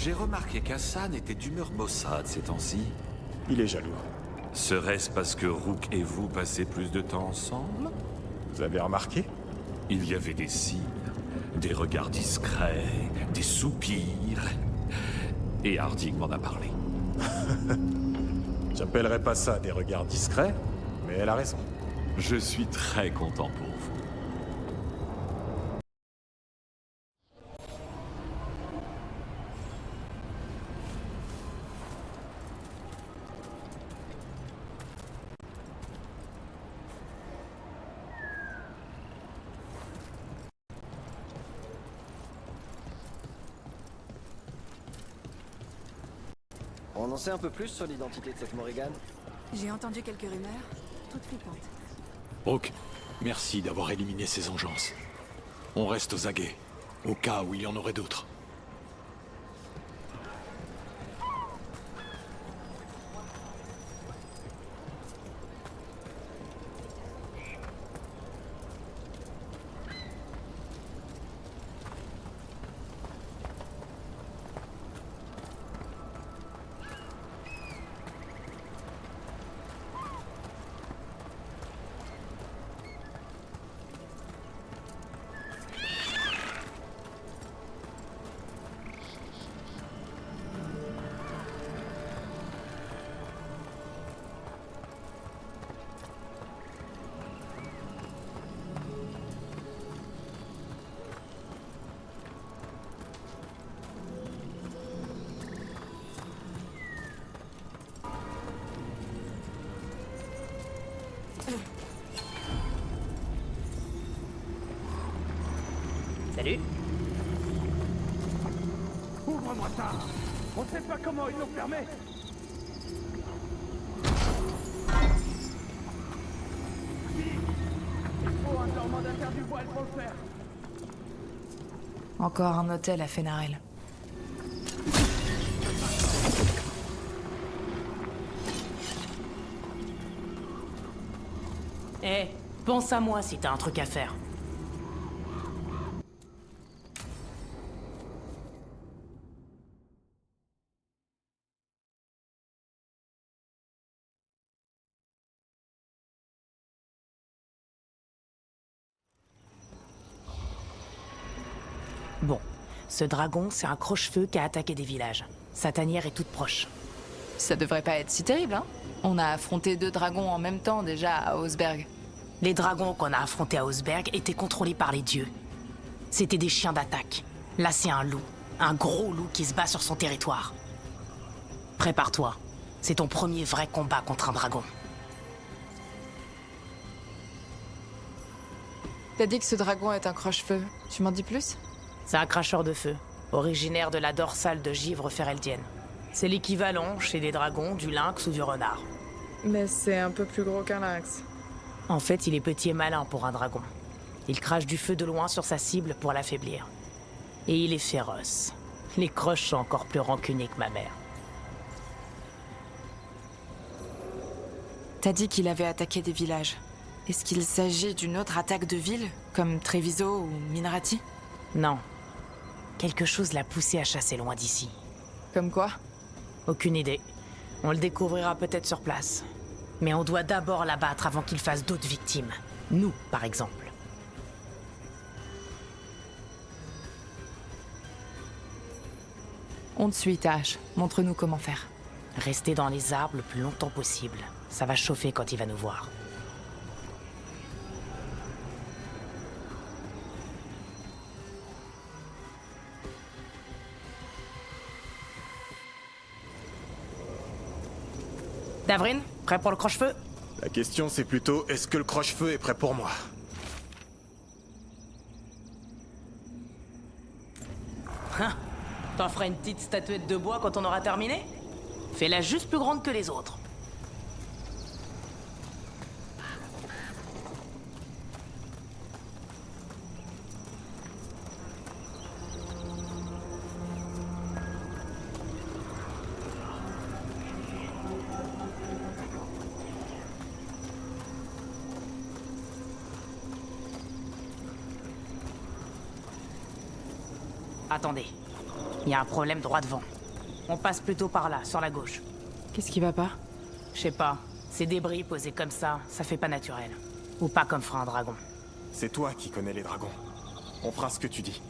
J'ai remarqué qu'Hassan était d'humeur maussade ces temps-ci. Il est jaloux. Serait-ce parce que Rook et vous passez plus de temps ensemble? Vous avez remarqué? Il y avait des signes, des regards discrets, des soupirs. Et Harding m'en a parlé. J'appellerais pas ça des regards discrets, mais elle a raison. Je suis très content pour vous. On en sait un peu plus sur l'identité de cette Morrigan? J'ai entendu quelques rumeurs, toutes flippantes. Rook, merci d'avoir éliminé ces engeances. On reste aux aguets, au cas où il y en aurait d'autres. Salut. Ouvre-moi ça. On sait pas comment il nous permet. Il faut un dormant d'affaire du voile pour le faire. Encore un hôtel à Fenarel. Eh, pense à moi si t'as un truc à faire. Bon, ce dragon, c'est un croche-feu qui a attaqué des villages. Sa tanière est toute proche. Ça devrait pas être si terrible, hein? On a affronté 2 dragons en même temps déjà à Osberg. Les dragons qu'on a affrontés à Osberg étaient contrôlés par les dieux. C'était des chiens d'attaque. Là, c'est un loup. Un gros loup qui se bat sur son territoire. Prépare-toi. C'est ton premier vrai combat contre un dragon. T'as dit que ce dragon est un croche-feu. Tu m'en dis plus? C'est un cracheur de feu, originaire de la dorsale de givre fereldienne. C'est l'équivalent, chez les dragons, du lynx ou du renard. Mais c'est un peu plus gros qu'un lynx. En fait, il est petit et malin pour un dragon. Il crache du feu de loin sur sa cible pour l'affaiblir. Et il est féroce. Les croches sont encore plus rancuniers que ma mère. T'as dit qu'il avait attaqué des villages. Est-ce qu'il s'agit d'une autre attaque de ville, comme Treviso ou Minrati? Non. Quelque chose l'a poussé à chasser loin d'ici. Comme quoi? Aucune idée. On le découvrira peut-être sur place. Mais on doit d'abord l'abattre avant qu'il fasse d'autres victimes. Nous, par exemple. On te suit, Tash. Montre-nous comment faire. Rester dans les arbres le plus longtemps possible. Ça va chauffer quand il va nous voir. Davrin, prêt pour le croche-feu? La question c'est plutôt, est-ce que le croche-feu est prêt pour moi? Hein? T'en feras une petite statuette de bois quand on aura terminé? Fais-la juste plus grande que les autres. Attendez. Il y a un problème droit devant. On passe plutôt par là, sur la gauche. Qu'est-ce qui va pas? Je sais pas, ces débris posés comme ça fait pas naturel. Ou pas comme ferait un dragon. C'est toi qui connais les dragons. On fera ce que tu dis.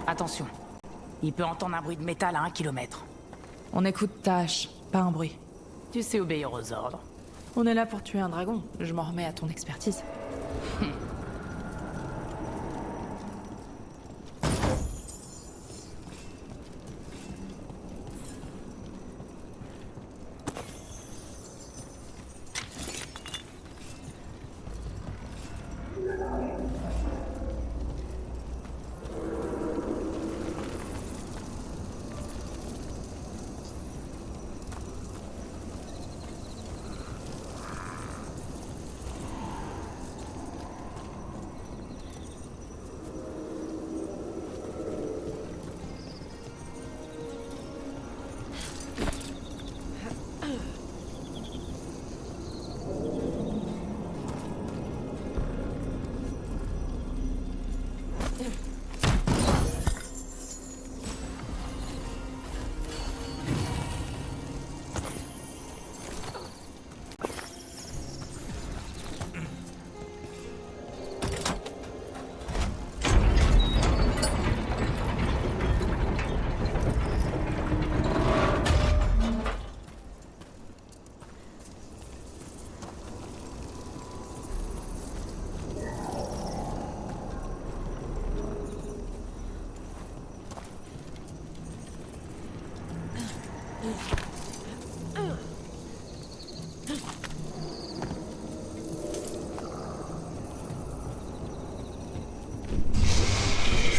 Attention, il peut entendre un bruit de métal à 1 kilomètre. On écoute ta hache, pas un bruit. Tu sais obéir aux ordres. On est là pour tuer un dragon. Je m'en remets à ton expertise.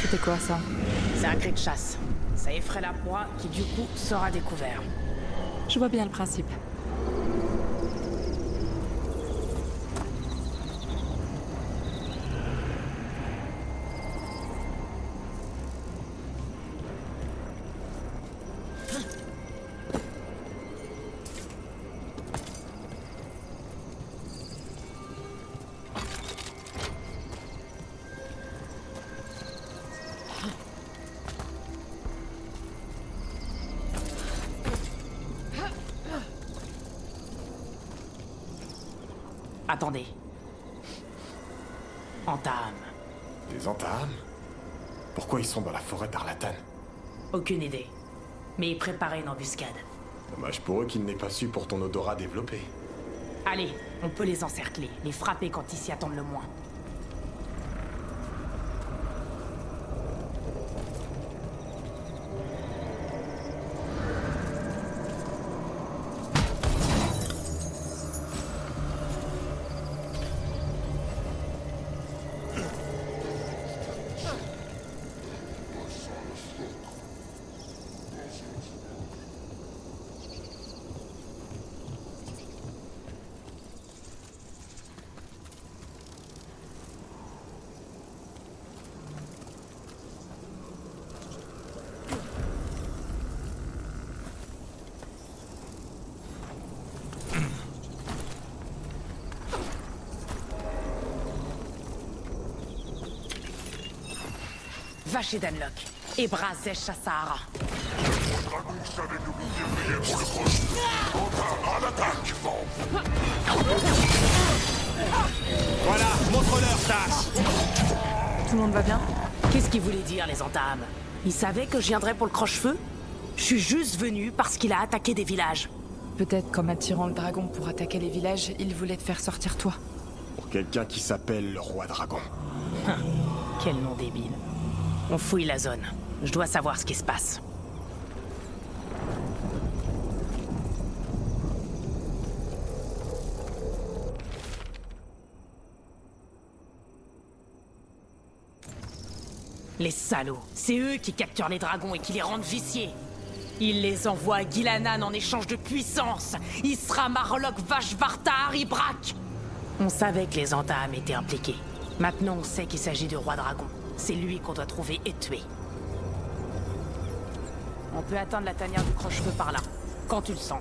C'était quoi ça? C'est un cri de chasse. Ça effraie la proie qui du coup sera découvert. Je vois bien le principe. Attendez. Entame. Des entames? Pourquoi ils sont dans la forêt d'Arlatan? Aucune idée. Mais il préparait une embuscade. Dommage pour eux qu'ils n'aient pas su pour ton odorat développé. Allez, on peut les encercler, les frapper quand ils s'y attendent le moins. Va chez Danlock et Brazesh Sahara. Voilà, montre-leur, Tass. Tout le monde va bien? Qu'est-ce qu'il voulait dire, les entames? Il savait que je viendrais pour le croche-feu? Je suis juste venu parce qu'il a attaqué des villages. Peut-être qu'en attirant le dragon pour attaquer les villages, il voulait te faire sortir toi. Pour quelqu'un qui s'appelle le roi dragon. Quel nom débile. On fouille la zone. Je dois savoir ce qui se passe. Les salauds, c'est eux qui capturent les dragons et qui les rendent viciés. Ils les envoient à Gilanan en échange de puissance. Isra, Marlok, Vashvarta, Haribrak. On savait que les Antaam étaient impliqués. Maintenant, on sait qu'il s'agit du roi dragon. C'est lui qu'on doit trouver et tuer. On peut atteindre la tanière du croche-feu par là, quand tu le sens.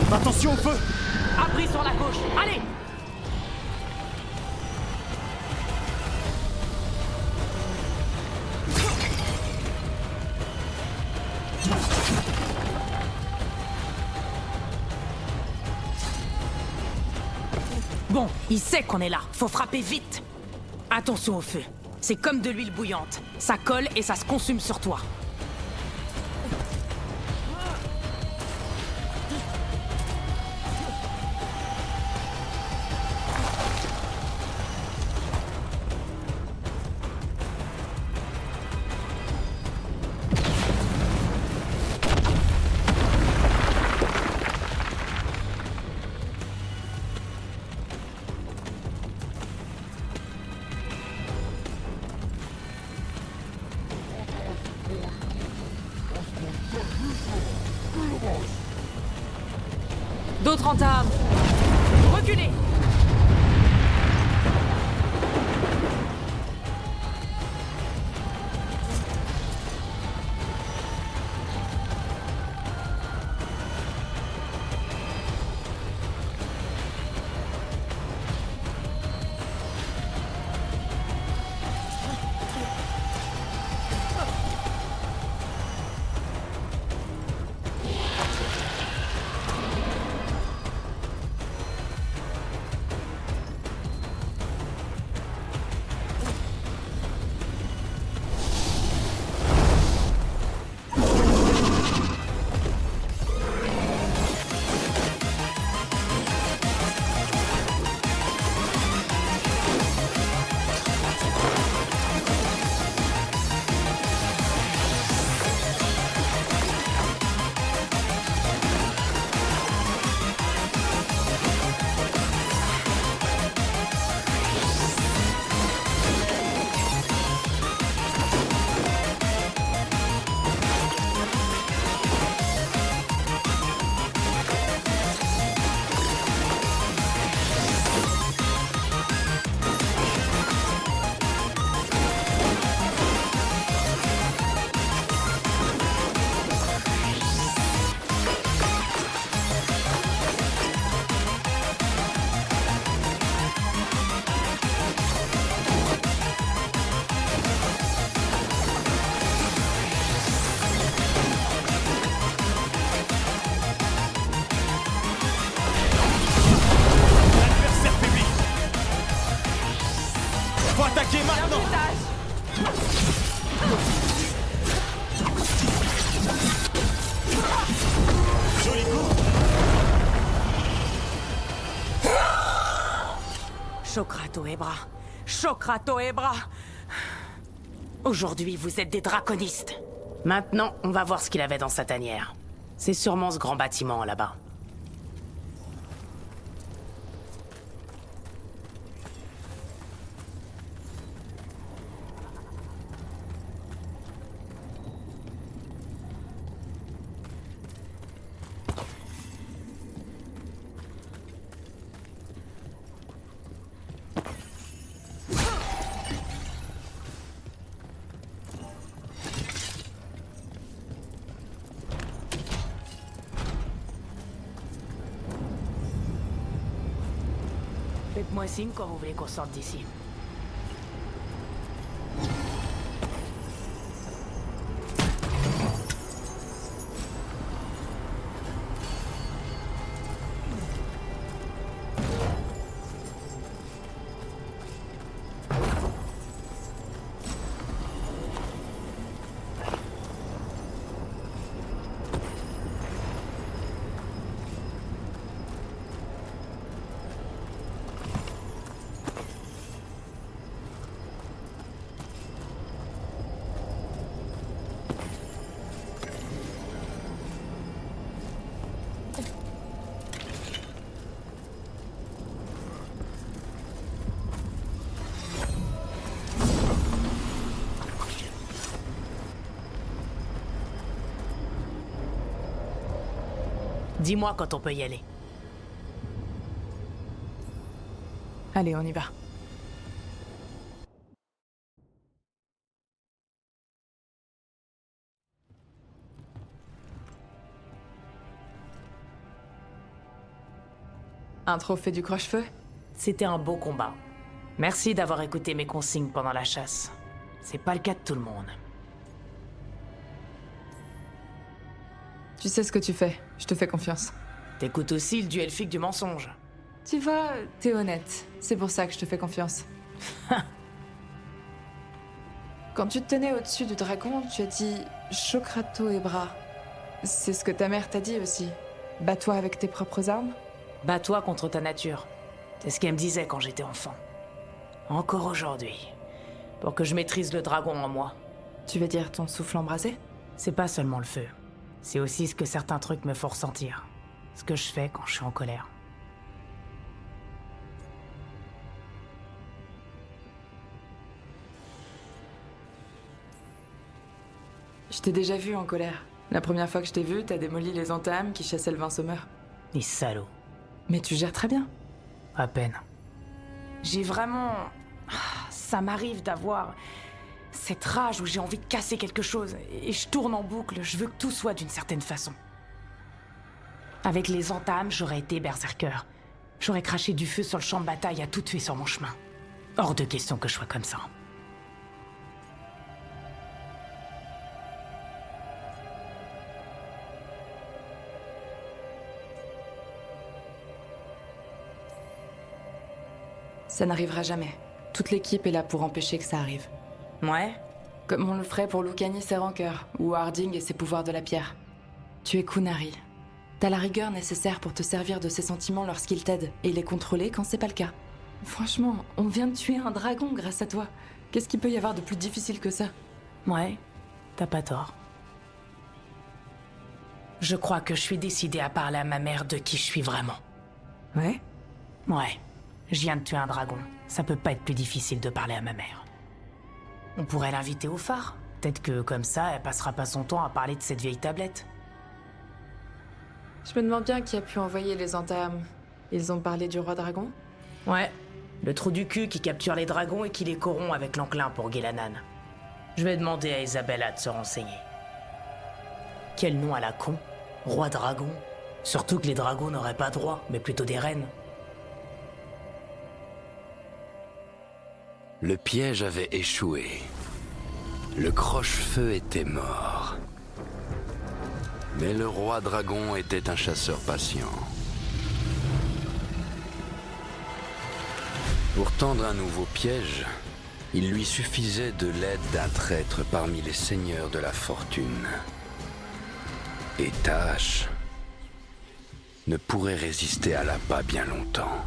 Attention au feu! Abri sur la gauche, allez! Bon, il sait qu'on est là, faut frapper vite! Attention au feu, c'est comme de l'huile bouillante. Ça colle et ça se consume sur toi. D'autres entames. Reculez! Attaquez maintenant! Joli coup! Shokrato Ebra. Shokrato Ebra. Aujourd'hui, vous êtes des draconistes. Maintenant, on va voir ce qu'il avait dans sa tanière. C'est sûrement ce grand bâtiment là-bas. Faites-moi signe quand vous voulez qu'on sorte d'ici. Dis-moi quand on peut y aller. Allez, on y va. Un trophée du croche-feu? C'était un beau combat. Merci d'avoir écouté mes consignes pendant la chasse. C'est pas le cas de tout le monde. Tu sais ce que tu fais, je te fais confiance. T'écoutes aussi le duel elfique du mensonge. Tu vois, t'es honnête. C'est pour ça que je te fais confiance. Quand tu te tenais au-dessus du dragon, tu as dit Chokrato et bras. C'est ce que ta mère t'a dit aussi. Bats-toi avec tes propres armes? Bats-toi contre ta nature. C'est ce qu'elle me disait quand j'étais enfant. Encore aujourd'hui. Pour que je maîtrise le dragon en moi. Tu veux dire ton souffle embrasé? C'est pas seulement le feu. C'est aussi ce que certains trucs me font ressentir. Ce que je fais quand je suis en colère. Je t'ai déjà vu en colère. La première fois que je t'ai vu, t'as démoli les entames qui chassaient le vin sommeur. Les salauds. Mais tu gères très bien. À peine. J'ai vraiment... Ça m'arrive d'avoir cette rage où j'ai envie de casser quelque chose. Et je tourne en boucle, je veux que tout soit d'une certaine façon. Avec les entames, j'aurais été berserker. J'aurais craché du feu sur le champ de bataille à tout tuer sur mon chemin. Hors de question que je sois comme ça. Ça n'arrivera jamais. Toute l'équipe est là pour empêcher que ça arrive. Ouais? Comme on le ferait pour Lucani ses rancœurs, ou Harding et ses pouvoirs de la pierre. Tu es Qunari. T'as la rigueur nécessaire pour te servir de ses sentiments lorsqu'ils t'aident, et les contrôler quand c'est pas le cas. Franchement, on vient de tuer un dragon grâce à toi. Qu'est-ce qu'il peut y avoir de plus difficile que ça? Ouais, t'as pas tort. Je crois que je suis décidée à parler à ma mère de qui je suis vraiment. Ouais? Ouais, je viens de tuer un dragon. Ça peut pas être plus difficile de parler à ma mère. On pourrait l'inviter au phare. Peut-être que comme ça, elle passera pas son temps à parler de cette vieille tablette. Je me demande bien qui a pu envoyer les entames. Ils ont parlé du roi dragon? Ouais, le trou du cul qui capture les dragons et qui les corrompt avec l'enclin pour Ghilannan. Je vais demander à Isabella de se renseigner. Quel nom à la con? Roi dragon? Surtout que les dragons n'auraient pas droit, mais plutôt des reines. Le piège avait échoué. Le croche-feu était mort. Mais le roi dragon était un chasseur patient. Pour tendre un nouveau piège, il lui suffisait de l'aide d'un traître parmi les seigneurs de la fortune. Et Tash ne pourrait résister à l'appât bien longtemps.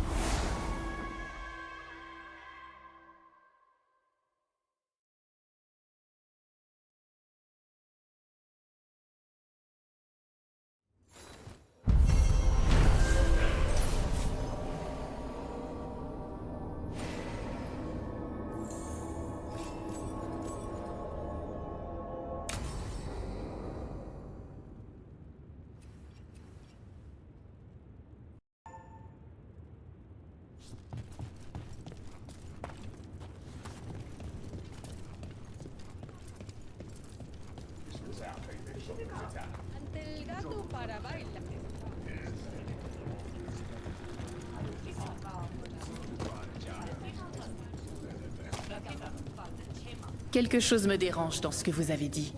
Quelque chose me dérange dans ce que vous avez dit.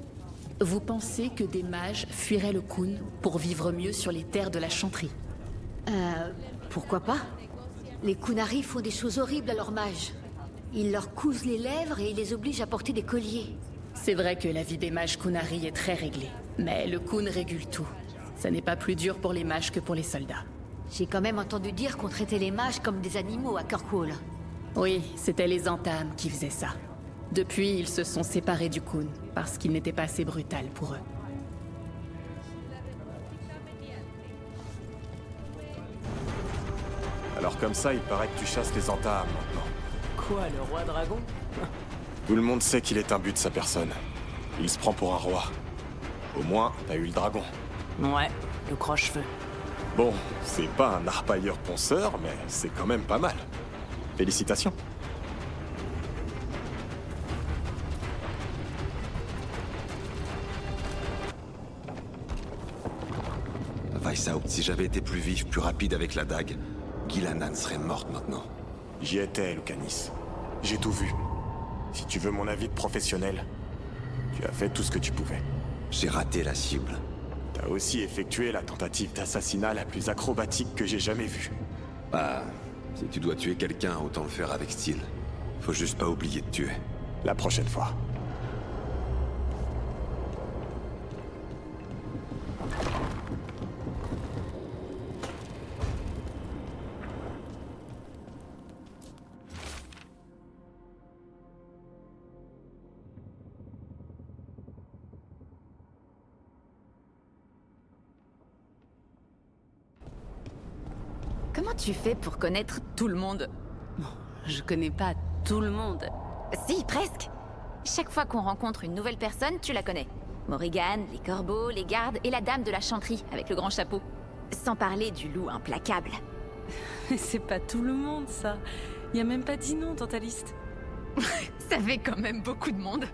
Vous pensez que des mages fuiraient le Khûn pour vivre mieux sur les terres de la Chantry? Pourquoi pas? Les Qunari font des choses horribles à leurs mages. Ils leur cousent les lèvres et ils les obligent à porter des colliers. C'est vrai que la vie des mages Qunari est très réglée. Mais le Khûn régule tout. Ça n'est pas plus dur pour les mages que pour les soldats. J'ai quand même entendu dire qu'on traitait les mages comme des animaux à Kirkwall. Oui, c'était les entames qui faisaient ça. Depuis, ils se sont séparés du Khûn, parce qu'il n'était pas assez brutal pour eux. Alors comme ça, il paraît que tu chasses les entames maintenant. Quoi, le roi dragon? Tout le monde sait qu'il est imbu de sa personne. Il se prend pour un roi. Au moins, t'as eu le dragon. Ouais, le croche-feu. Bon, c'est pas un arpailleur ponceur, mais c'est quand même pas mal. Félicitations. Weishaupt, si j'avais été plus vif, plus rapide avec la dague, Ghilanane serait morte maintenant. J'y étais, Lucanis. J'ai tout vu. Si tu veux mon avis de professionnel, tu as fait tout ce que tu pouvais. J'ai raté la cible. T'as aussi effectué la tentative d'assassinat la plus acrobatique que j'ai jamais vue. Bah, si tu dois tuer quelqu'un, autant le faire avec style. Faut juste pas oublier de tuer. La prochaine fois. Comment tu fais pour connaître tout le monde? Bon, je connais pas tout le monde. Si, presque. Chaque fois qu'on rencontre une nouvelle personne, tu la connais. Morrigan, les corbeaux, les gardes et la dame de la chanterie avec le grand chapeau. Sans parler du loup implacable. Mais c'est pas tout le monde, ça. Y a même pas 10 noms dans ta liste. Ça fait quand même beaucoup de monde.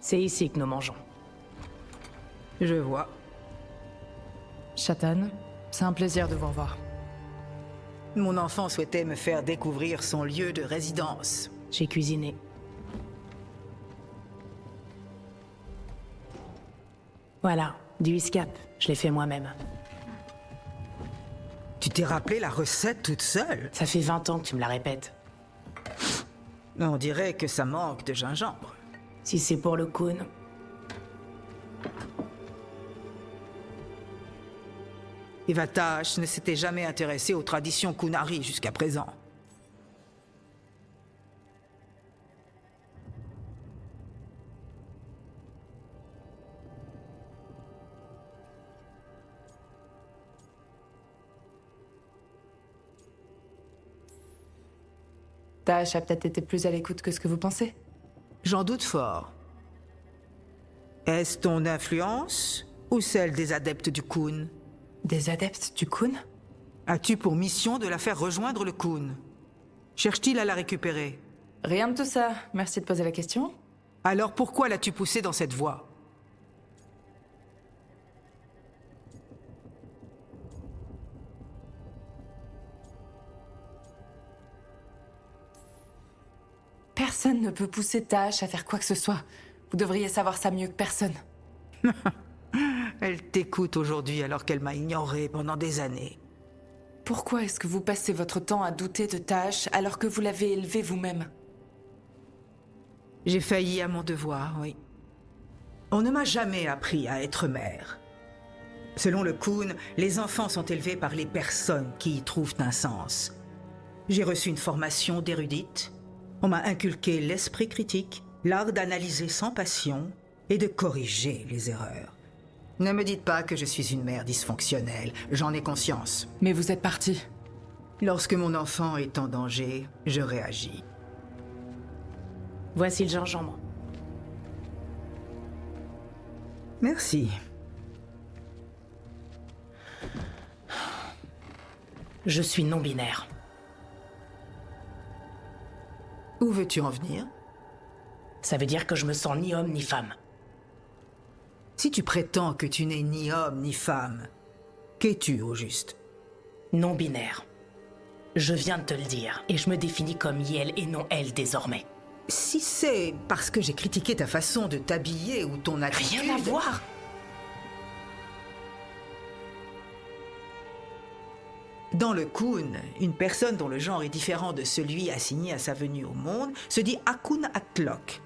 C'est ici que nous mangeons. Je vois. Chatan, c'est un plaisir de vous revoir. Mon enfant souhaitait me faire découvrir son lieu de résidence. J'ai cuisiné. Voilà, du Whiskap. Je l'ai fait moi-même. Tu t'es rappelé la recette toute seule? Ça fait 20 ans que tu me la répètes. On dirait que ça manque de gingembre. Si c'est pour le Khun. Ivatash ne s'était jamais intéressé aux traditions Kunari jusqu'à présent. Tash a peut-être été plus à l'écoute que ce que vous pensez. J'en doute fort. Est-ce ton influence ou celle des adeptes du Khun? Des adeptes du Khun? As-tu pour mission de la faire rejoindre le Khun? Cherche-t-il à la récupérer? Rien de tout ça. Merci de poser la question. Alors pourquoi l'as-tu poussé dans cette voie? Personne ne peut pousser Tash à faire quoi que ce soit. Vous devriez savoir ça mieux que personne. Elle t'écoute aujourd'hui alors qu'elle m'a ignoré pendant des années. Pourquoi est-ce que vous passez votre temps à douter de Tash alors que vous l'avez élevée vous-même? J'ai failli à mon devoir, oui. On ne m'a jamais appris à être mère. Selon le Khun, les enfants sont élevés par les personnes qui y trouvent un sens. J'ai reçu une formation d'érudite. On m'a inculqué l'esprit critique, l'art d'analyser sans passion et de corriger les erreurs. Ne me dites pas que je suis une mère dysfonctionnelle, j'en ai conscience. Mais vous êtes parti. Lorsque mon enfant est en danger, je réagis. Voici le gingembre. Merci. Je suis non-binaire. Où veux-tu en venir? Ça veut dire que je me sens ni homme ni femme. Si tu prétends que tu n'es ni homme ni femme, qu'es-tu au juste? Non-binaire. Je viens de te le dire, et je me définis comme Yel et non elle désormais. Si c'est parce que j'ai critiqué ta façon de t'habiller ou ton attitude... Rien à voir! Dans le Khun, une personne dont le genre est différent de celui assigné à sa venue au monde se dit Akun Atlok.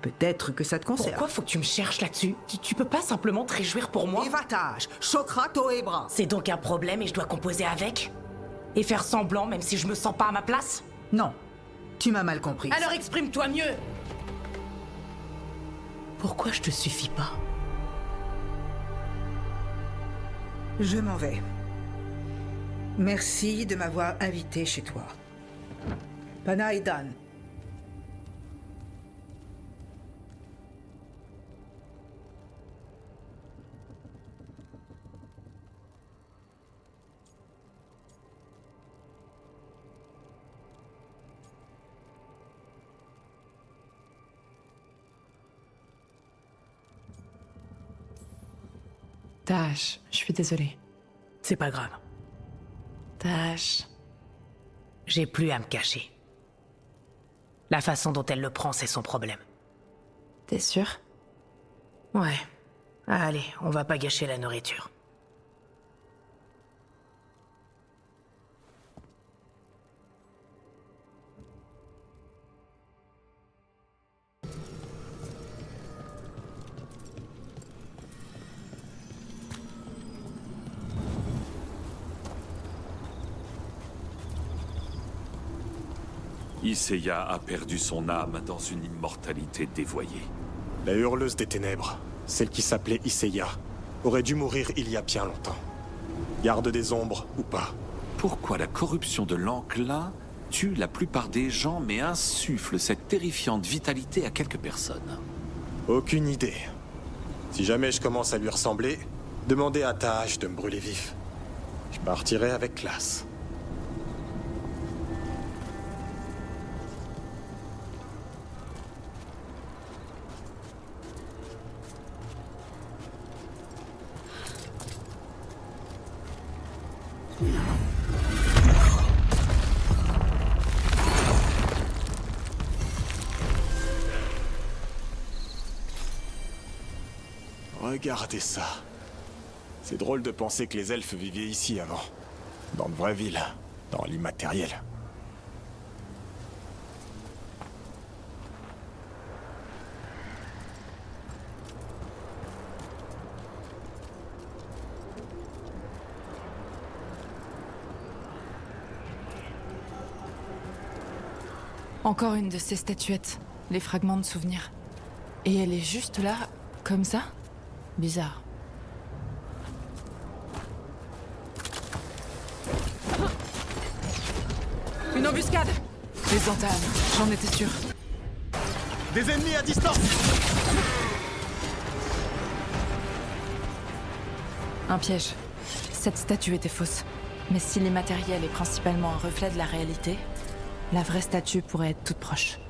Peut-être que ça te concerne. Pourquoi faut que tu me cherches là-dessus? Tu peux pas simplement te réjouir pour moi? Evatage, Chokra Toebra. C'est donc un problème et je dois composer avec? Et faire semblant même si je me sens pas à ma place? Non, tu m'as mal compris. Alors exprime-toi mieux! Pourquoi je te suffis pas? Je m'en vais. Merci de m'avoir invité chez toi. Panaidan. Tash, je suis désolée. C'est pas grave. Tash. J'ai plus à me cacher. La façon dont elle le prend, c'est son problème. T'es sûre? Ouais. Allez, on va pas gâcher la nourriture. Iseya a perdu son âme dans une immortalité dévoyée. La hurleuse des ténèbres, celle qui s'appelait Iseya, aurait dû mourir il y a bien longtemps. Garde des ombres ou pas. Pourquoi la corruption de l'enclin tue la plupart des gens mais insuffle cette terrifiante vitalité à quelques personnes? Aucune idée. Si jamais je commence à lui ressembler, demandez à Tash de me brûler vif. Je partirai avec classe. Regardez ça. C'est drôle de penser que les elfes vivaient ici avant. Dans de vraies villes. Dans l'immatériel. Encore une de ces statuettes. Les fragments de souvenirs. Et elle est juste là, comme ça? Bizarre. Une embuscade! Les entames, j'en étais sûre. Des ennemis à distance! Un piège. Cette statue était fausse. Mais si l'immatériel est principalement un reflet de la réalité, la vraie statue pourrait être toute proche.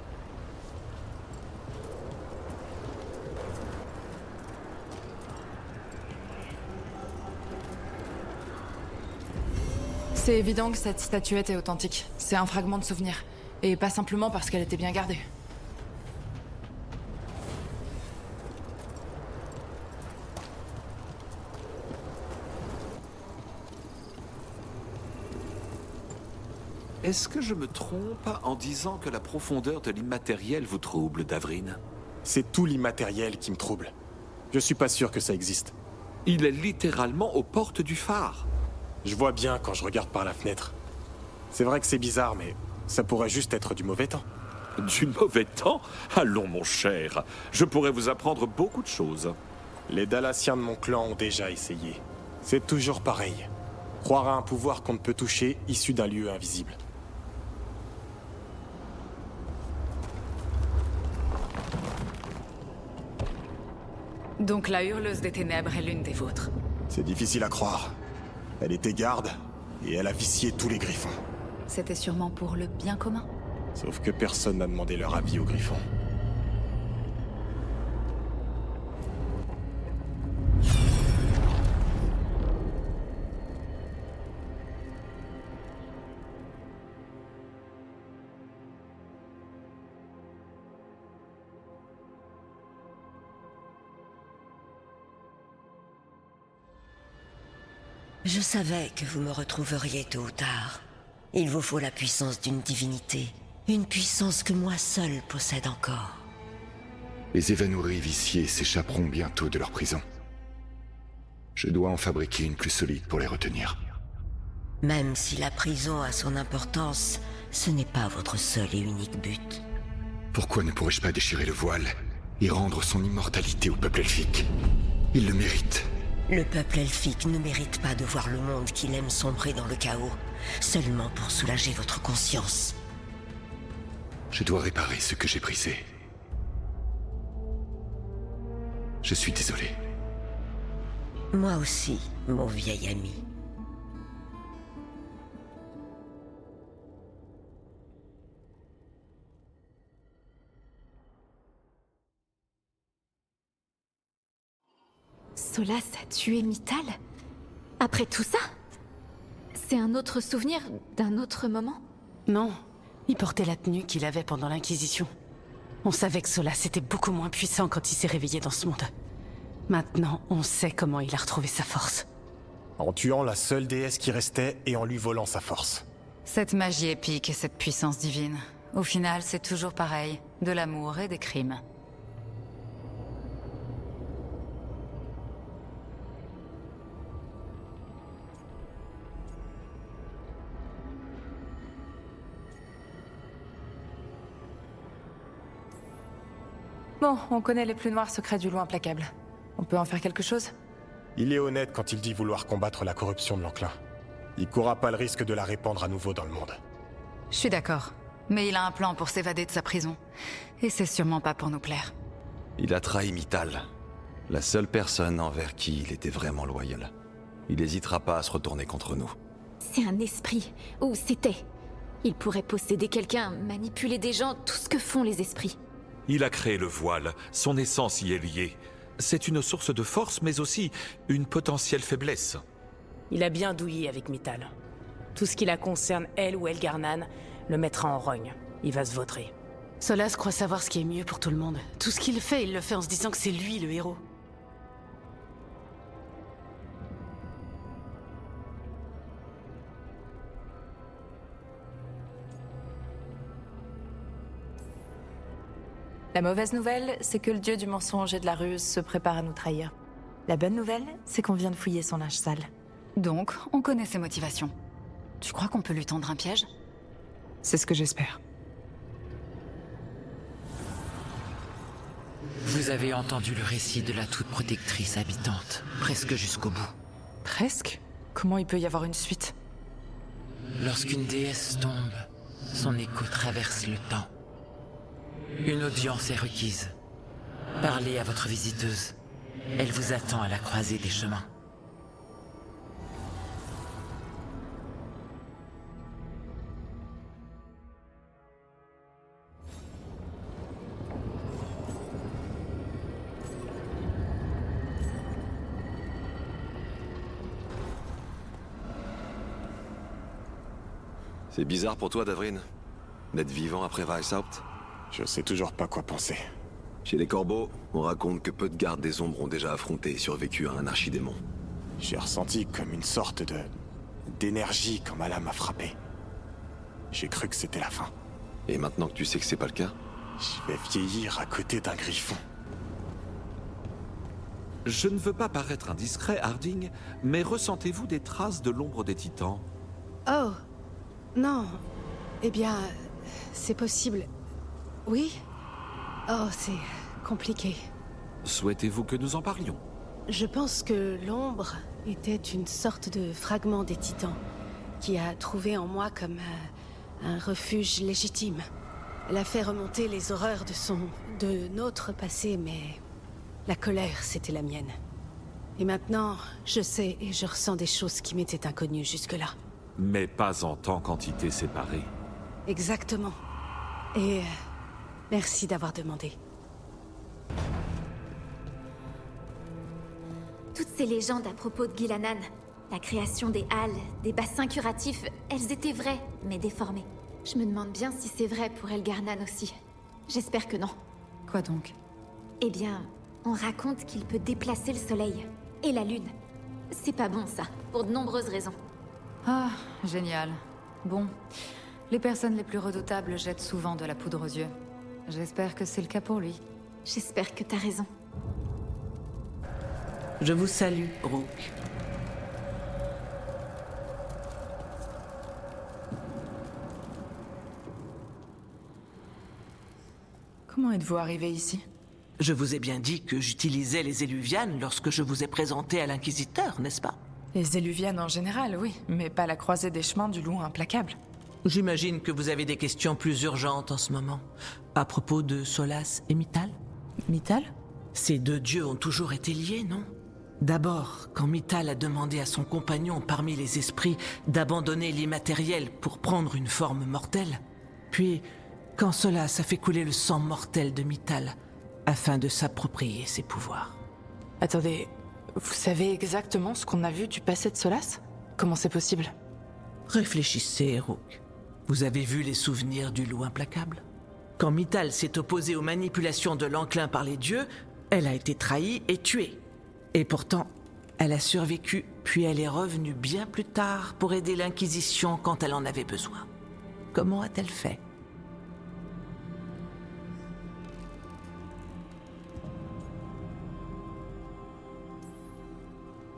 C'est évident que cette statuette est authentique. C'est un fragment de souvenir. Et pas simplement parce qu'elle était bien gardée. Est-ce que je me trompe en disant que la profondeur de l'immatériel vous trouble, Davrine? C'est tout l'immatériel qui me trouble. Je suis pas sûr que ça existe. Il est littéralement aux portes du phare. Je vois bien quand je regarde par la fenêtre. C'est vrai que c'est bizarre, mais ça pourrait juste être du mauvais temps. Du mauvais temps? Allons, mon cher. Je pourrais vous apprendre beaucoup de choses. Les Dalassiens de mon clan ont déjà essayé. C'est toujours pareil. Croire à un pouvoir qu'on ne peut toucher, issu d'un lieu invisible. Donc la hurleuse des ténèbres est l'une des vôtres. C'est difficile à croire. Elle était garde, et elle a vicié tous les griffons. C'était sûrement pour le bien commun. Sauf que personne n'a demandé leur avis aux griffons. Je savais que vous me retrouveriez tôt ou tard. Il vous faut la puissance d'une divinité. Une puissance que moi seul possède encore. Les évanouis viciés s'échapperont bientôt de leur prison. Je dois en fabriquer une plus solide pour les retenir. Même si la prison a son importance, ce n'est pas votre seul et unique but. Pourquoi ne pourrais-je pas déchirer le voile et rendre son immortalité au peuple elfique? Il le mérite. Le peuple elfique ne mérite pas de voir le monde qu'il aime sombrer dans le chaos, seulement pour soulager votre conscience. Je dois réparer ce que j'ai brisé. Je suis désolé. Moi aussi, mon vieil ami. Solas a tué Mythal? Après tout ça? C'est un autre souvenir d'un autre moment? Non, il portait la tenue qu'il avait pendant l'Inquisition. On savait que Solas était beaucoup moins puissant quand il s'est réveillé dans ce monde. Maintenant, on sait comment il a retrouvé sa force. En tuant la seule déesse qui restait et en lui volant sa force. Cette magie épique et cette puissance divine. Au final, c'est toujours pareil. De l'amour et des crimes. Bon, on connaît les plus noirs secrets du loup implacable. On peut en faire quelque chose? Il est honnête quand il dit vouloir combattre la corruption de l'enclin. Il courra pas le risque de la répandre à nouveau dans le monde. Je suis d'accord. Mais il a un plan pour s'évader de sa prison. Et c'est sûrement pas pour nous plaire. Il a trahi Mythal, la seule personne envers qui il était vraiment loyal. Il n'hésitera pas à se retourner contre nous. C'est un esprit. Ou c'était. Il pourrait posséder quelqu'un, manipuler des gens, tout ce que font les esprits. Il a créé le voile, son essence y est liée. C'est une source de force, mais aussi une potentielle faiblesse. Il a bien douillé avec Mythal. Tout ce qui la concerne, elle ou Elgar'nan, le mettra en rogne. Il va se vautrer. Solas croit savoir ce qui est mieux pour tout le monde. Tout ce qu'il fait, il le fait en se disant que c'est lui le héros. La mauvaise nouvelle, c'est que le dieu du mensonge et de la ruse se prépare à nous trahir. La bonne nouvelle, c'est qu'on vient de fouiller son linge sale. Donc, on connaît ses motivations. Tu crois qu'on peut lui tendre un piège? C'est ce que j'espère. Vous avez entendu le récit de la toute protectrice habitante, presque jusqu'au bout. Presque? Comment il peut y avoir une suite? Lorsqu'une déesse tombe, son écho traverse le temps. Une audience est requise. Parlez à votre visiteuse. Elle vous attend à la croisée des chemins. C'est bizarre pour toi, Davrin, d'être vivant après Weishaupt? Je sais toujours pas quoi penser. Chez les Corbeaux, on raconte que peu de gardes des ombres ont déjà affronté et survécu à un archidémon. J'ai ressenti comme une sorte d'énergie quand ma lame a frappé. J'ai cru que c'était la fin. Et maintenant que tu sais que c'est pas le cas? Je vais vieillir à côté d'un griffon. Je ne veux pas paraître indiscret, Harding, mais ressentez-vous des traces de l'ombre des Titans? Oh, non. Eh bien, c'est possible. Oui? Oh, c'est compliqué. Souhaitez-vous que nous en parlions? Je pense que l'ombre était une sorte de fragment des Titans, qui a trouvé en moi comme un refuge légitime. Elle a fait remonter les horreurs de notre passé, mais la colère, c'était la mienne. Et maintenant, je sais et je ressens des choses qui m'étaient inconnues jusque-là. Mais pas en tant qu'entité séparée. Exactement. Et merci d'avoir demandé. Toutes ces légendes à propos de Gilanan, la création des halles, des bassins curatifs, elles étaient vraies, mais déformées. Je me demande bien si c'est vrai pour Elgar'nan aussi. J'espère que non. Quoi donc? Eh bien, on raconte qu'il peut déplacer le soleil. Et la lune. C'est pas bon ça, pour de nombreuses raisons. Ah, génial. Bon, les personnes les plus redoutables jettent souvent de la poudre aux yeux. J'espère que c'est le cas pour lui. J'espère que t'as raison. Je vous salue, Rook. Comment êtes-vous arrivé ici? Je vous ai bien dit que j'utilisais les Éluvianes lorsque je vous ai présenté à l'Inquisiteur, n'est-ce pas? Les Éluvianes en général, oui, mais pas la croisée des chemins du loup implacable. J'imagine que vous avez des questions plus urgentes en ce moment. À propos de Solas et Mythal? Mythal? Ces deux dieux ont toujours été liés, non? D'abord, quand Mythal a demandé à son compagnon parmi les esprits d'abandonner l'immatériel pour prendre une forme mortelle. Puis, quand Solas a fait couler le sang mortel de Mythal afin de s'approprier ses pouvoirs. Attendez, Vous savez exactement ce qu'on a vu du passé de Solas? Comment c'est possible? Réfléchissez, Hérouk. Vous avez vu les souvenirs du loup implacable? Quand Mythal s'est opposée aux manipulations de l'enclin par les dieux, elle a été trahie et tuée. Et pourtant, elle a survécu, puis elle est revenue bien plus tard pour aider l'Inquisition quand elle en avait besoin. Comment a-t-elle fait?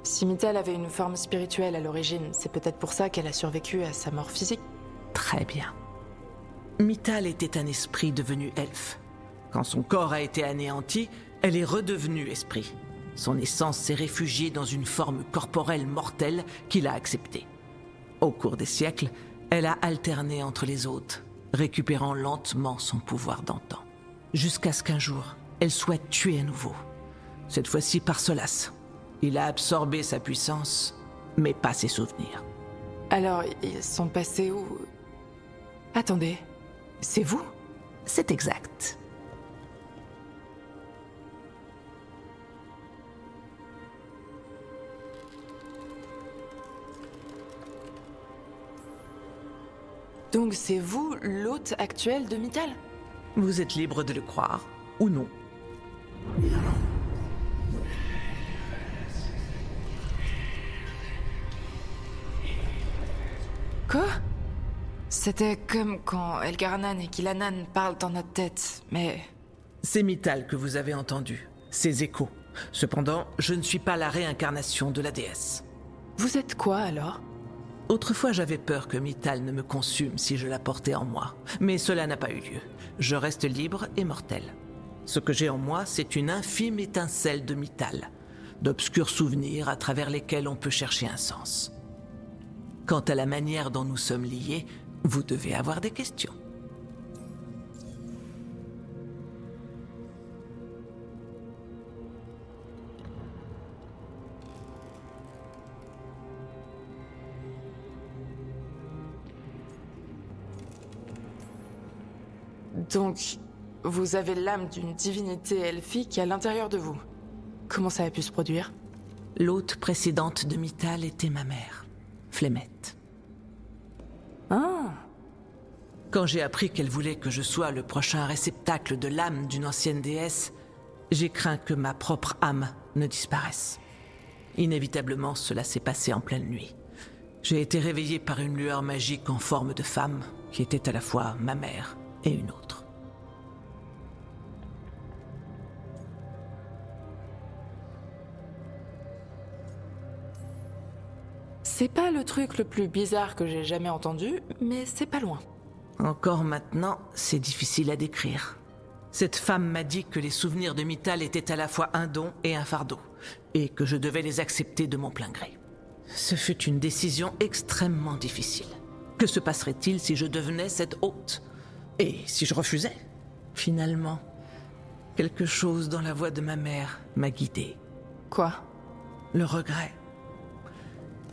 Si Mythal avait une forme spirituelle à l'origine, c'est peut-être pour ça qu'elle a survécu à sa mort physique. Très bien. Mythal était un esprit devenu elfe. Quand son corps a été anéanti, elle est redevenue esprit. Son essence s'est réfugiée dans une forme corporelle mortelle qu'il a acceptée. Au cours des siècles, elle a alterné entre les hôtes, récupérant lentement son pouvoir d'antan. Jusqu'à ce qu'un jour, elle soit tuée à nouveau. Cette fois-ci par Solas. Il a absorbé sa puissance, mais pas ses souvenirs. Alors, ils sont passés où? Attendez, c'est vous? C'est exact. Donc c'est vous, l'hôte actuel de Mythal? Vous êtes libre de le croire, ou non. Quoi? C'était comme quand Elgarnan et Gilanan parlent dans notre tête, mais... C'est Mythal que vous avez entendu, ses échos. Cependant, je ne suis pas la réincarnation de la déesse. Vous êtes quoi alors? Autrefois, j'avais peur que Mythal ne me consume si je la portais en moi, mais cela n'a pas eu lieu. Je reste libre et mortel. Ce que j'ai en moi, c'est une infime étincelle de Mythal, d'obscurs souvenirs à travers lesquels on peut chercher un sens. Quant à la manière dont nous sommes liés, vous devez avoir des questions. Donc, vous avez l'âme d'une divinité elfique à l'intérieur de vous. Comment ça a pu se produire? L'hôte précédente de Mythal était ma mère, Flémette. Ah! Quand j'ai appris qu'elle voulait que je sois le prochain réceptacle de l'âme d'une ancienne déesse, j'ai craint que ma propre âme ne disparaisse. Inévitablement, cela s'est passé en pleine nuit. J'ai été réveillé par une lueur magique en forme de femme, qui était à la fois ma mère et une autre. C'est pas le truc le plus bizarre que j'ai jamais entendu, mais c'est pas loin. Encore maintenant, c'est difficile à décrire. Cette femme m'a dit que les souvenirs de Mythal étaient à la fois un don et un fardeau, et que je devais les accepter de mon plein gré. Ce fut une décision extrêmement difficile. Que se passerait-il si je devenais cette hôte? Et si je refusais? Finalement, quelque chose dans la voix de ma mère m'a guidé. Quoi? Le regret.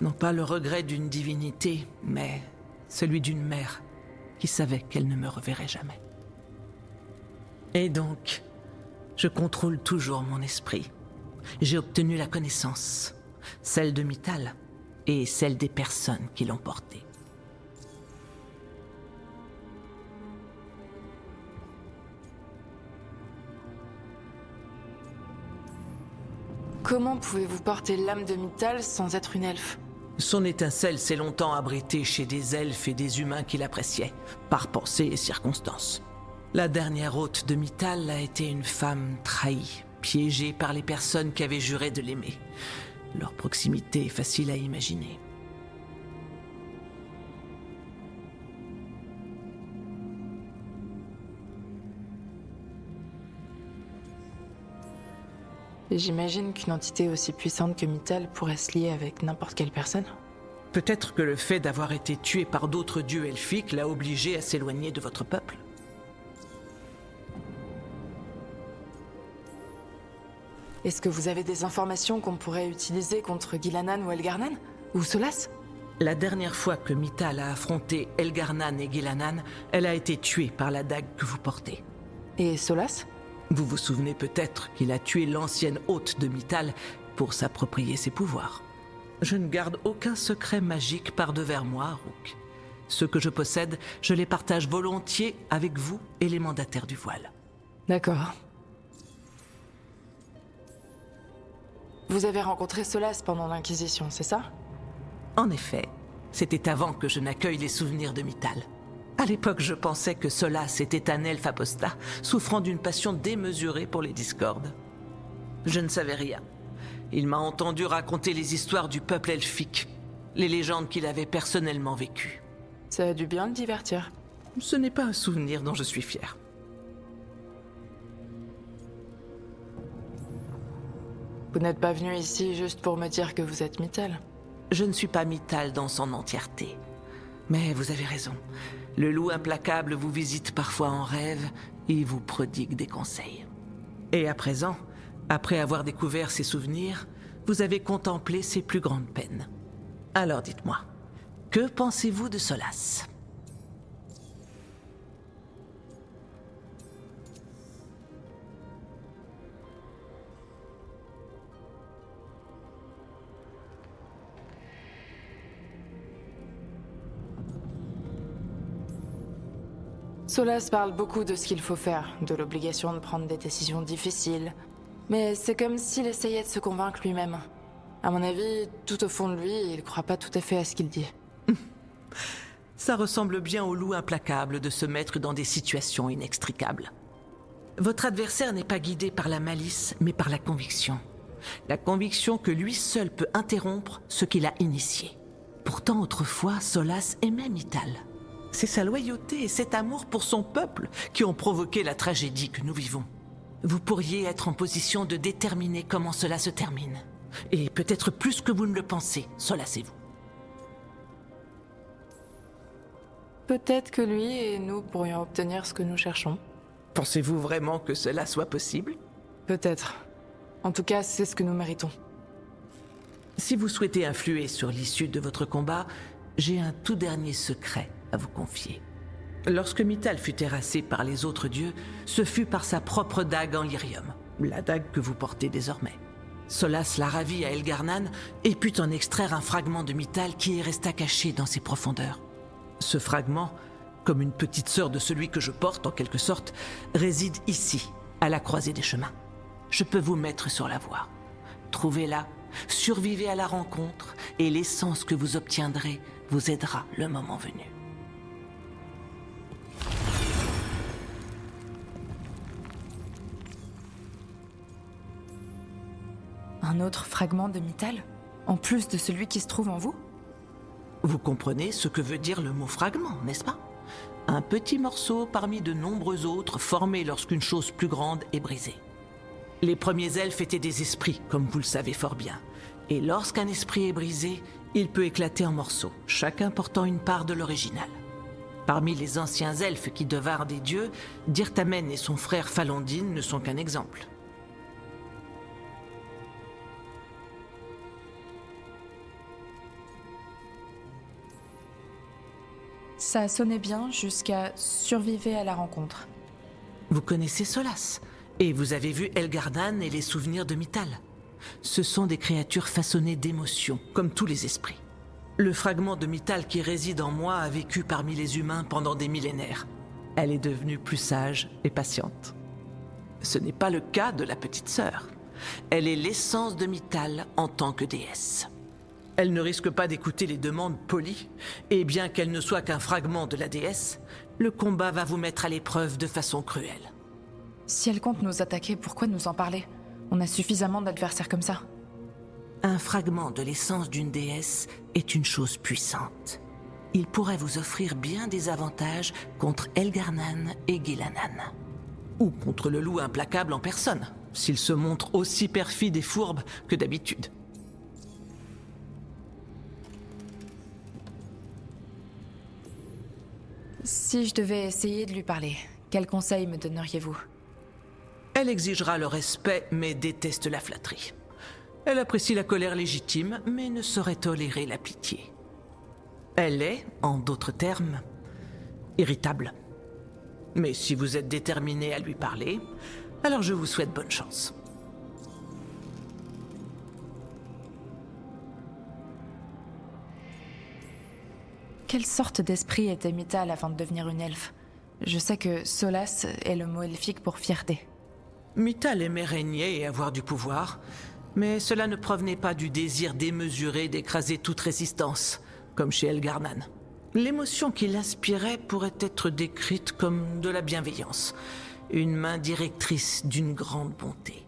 Non pas le regret d'une divinité, mais celui d'une mère qui savait qu'elle ne me reverrait jamais. Et donc, je contrôle toujours mon esprit. J'ai obtenu la connaissance, celle de Mythal et celle des personnes qui l'ont portée. Comment pouvez-vous porter l'âme de Mythal sans être une elfe? Son étincelle s'est longtemps abritée chez des elfes et des humains qui l'appréciaient, par pensée et circonstance. La dernière hôte de Mythal a été une femme trahie, piégée par les personnes qui avaient juré de l'aimer. Leur proximité est facile à imaginer. J'imagine qu'une entité aussi puissante que Mythal pourrait se lier avec n'importe quelle personne. Peut-être que le fait d'avoir été tué par d'autres dieux elfiques l'a obligé à s'éloigner de votre peuple. Est-ce que vous avez des informations qu'on pourrait utiliser contre Gilanan ou Elgarnan? Ou Solas? La dernière fois que Mythal a affronté Elgarnan et Gilanan, elle a été tuée par la dague que vous portez. Et Solas? Vous vous souvenez peut-être qu'il a tué l'ancienne hôte de Mythal pour s'approprier ses pouvoirs. Je ne garde aucun secret magique par devers moi, Rook. Ce que je possède, je les partage volontiers avec vous et les mandataires du voile. D'accord. Vous avez rencontré Solas pendant l'Inquisition, c'est ça? En effet, c'était avant que je n'accueille les souvenirs de Mythal. À l'époque, je pensais que Solas était un elfe apostat, souffrant d'une passion démesurée pour les discordes. Je ne savais rien. Il m'a entendu raconter les histoires du peuple elfique, les légendes qu'il avait personnellement vécues. Ça a dû bien le divertir. Ce n'est pas un souvenir dont je suis fier. Vous n'êtes pas venu ici juste pour me dire que vous êtes Mythal? Je ne suis pas Mythal dans son entièreté. Mais vous avez raison. Le loup implacable vous visite parfois en rêve et vous prodigue des conseils. Et à présent, après avoir découvert ses souvenirs, vous avez contemplé ses plus grandes peines. Alors dites-moi, que pensez-vous de Solas ? Solas parle beaucoup de ce qu'il faut faire, de l'obligation de prendre des décisions difficiles. Mais c'est comme s'il essayait de se convaincre lui-même. À mon avis, tout au fond de lui, il croit pas tout à fait à ce qu'il dit. Ça ressemble bien au loup implacable de se mettre dans des situations inextricables. Votre adversaire n'est pas guidé par la malice, mais par la conviction. La conviction que lui seul peut interrompre ce qu'il a initié. Pourtant, autrefois, Solas aimait Mythal. C'est sa loyauté et cet amour pour son peuple qui ont provoqué la tragédie que nous vivons. Vous pourriez être en position de déterminer comment cela se termine. Et peut-être plus que vous ne le pensez, solacez-vous. Peut-être que lui et nous pourrions obtenir ce que nous cherchons. Pensez-vous vraiment que cela soit possible ? Peut-être. En tout cas, c'est ce que nous méritons. Si vous souhaitez influer sur l'issue de votre combat, j'ai un tout dernier secret à vous confier. Lorsque Mythal fut terrassé par les autres dieux, ce fut par sa propre dague en lyrium, la dague que vous portez désormais. Solas la ravit à Elgarnan et put en extraire un fragment de Mythal qui y resta caché dans ses profondeurs. Ce fragment, comme une petite sœur de celui que je porte en quelque sorte, réside ici, à la croisée des chemins. Je peux vous mettre sur la voie. Trouvez-la, survivez à la rencontre et l'essence que vous obtiendrez vous aidera le moment venu. Un autre fragment de Mythal? En plus de celui qui se trouve en vous? Vous comprenez ce que veut dire le mot fragment, n'est-ce pas? Un petit morceau parmi de nombreux autres formés lorsqu'une chose plus grande est brisée. Les premiers elfes étaient des esprits, comme vous le savez fort bien. Et lorsqu'un esprit est brisé, il peut éclater en morceaux, chacun portant une part de l'original. Parmi les anciens elfes qui devinrent des dieux, Dirtamen et son frère Falondin ne sont qu'un exemple. Ça sonnait bien jusqu'à survivre à la rencontre. Vous connaissez Solas, et vous avez vu Elgarnan et les souvenirs de Mythal. Ce sont des créatures façonnées d'émotions, comme tous les esprits. Le fragment de Mythal qui réside en moi a vécu parmi les humains pendant des millénaires. Elle est devenue plus sage et patiente. Ce n'est pas le cas de la petite sœur. Elle est l'essence de Mythal en tant que déesse. Elle ne risque pas d'écouter les demandes polies, et bien qu'elle ne soit qu'un fragment de la déesse, le combat va vous mettre à l'épreuve de façon cruelle. Si elle compte nous attaquer, pourquoi nous en parler? On a suffisamment d'adversaires comme ça. Un fragment de l'essence d'une déesse est une chose puissante. Il pourrait vous offrir bien des avantages contre Elgarnan et Gilanan. Ou contre le loup implacable en personne, s'il se montre aussi perfide et fourbe que d'habitude. Si je devais essayer de lui parler, quels conseils me donneriez-vous? Elle exigera le respect, mais déteste la flatterie. Elle apprécie la colère légitime, mais ne saurait tolérer la pitié. Elle est, en d'autres termes, irritable. Mais si vous êtes déterminé à lui parler, alors je vous souhaite bonne chance. Quelle sorte d'esprit était Mythal avant de devenir une elfe? Je sais que Solace est le mot elfique pour fierté. Mythal aimait régner et avoir du pouvoir, mais cela ne provenait pas du désir démesuré d'écraser toute résistance, comme chez Elgarnan. L'émotion qui l'inspirait pourrait être décrite comme de la bienveillance, une main directrice d'une grande bonté.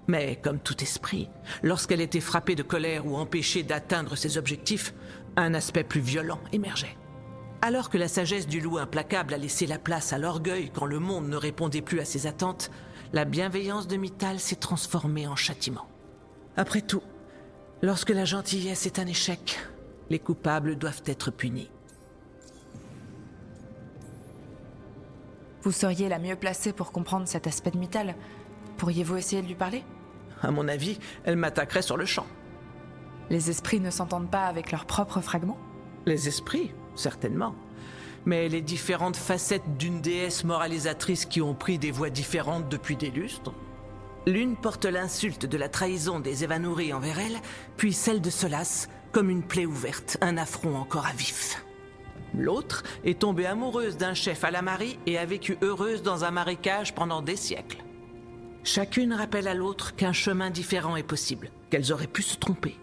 Mais comme tout esprit, lorsqu'elle était frappée de colère ou empêchée d'atteindre ses objectifs, un aspect plus violent émergeait. Alors que la sagesse du loup implacable a laissé la place à l'orgueil quand le monde ne répondait plus à ses attentes, la bienveillance de Mythal s'est transformée en châtiment. Après tout, lorsque la gentillesse est un échec, les coupables doivent être punis. Vous seriez la mieux placée pour comprendre cet aspect de Mythal. Pourriez-vous essayer de lui parler? À mon avis, elle m'attaquerait sur le champ. Les esprits ne s'entendent pas avec leurs propres fragments? Les esprits, certainement. Mais les différentes facettes d'une déesse moralisatrice qui ont pris des voies différentes depuis des lustres. L'une porte l'insulte de la trahison des Evanuri envers elle, puis celle de Solace, comme une plaie ouverte, un affront encore à vif. L'autre est tombée amoureuse d'un chef à la Marie et a vécu heureuse dans un marécage pendant des siècles. Chacune rappelle à l'autre qu'un chemin différent est possible, qu'elles auraient pu se tromper.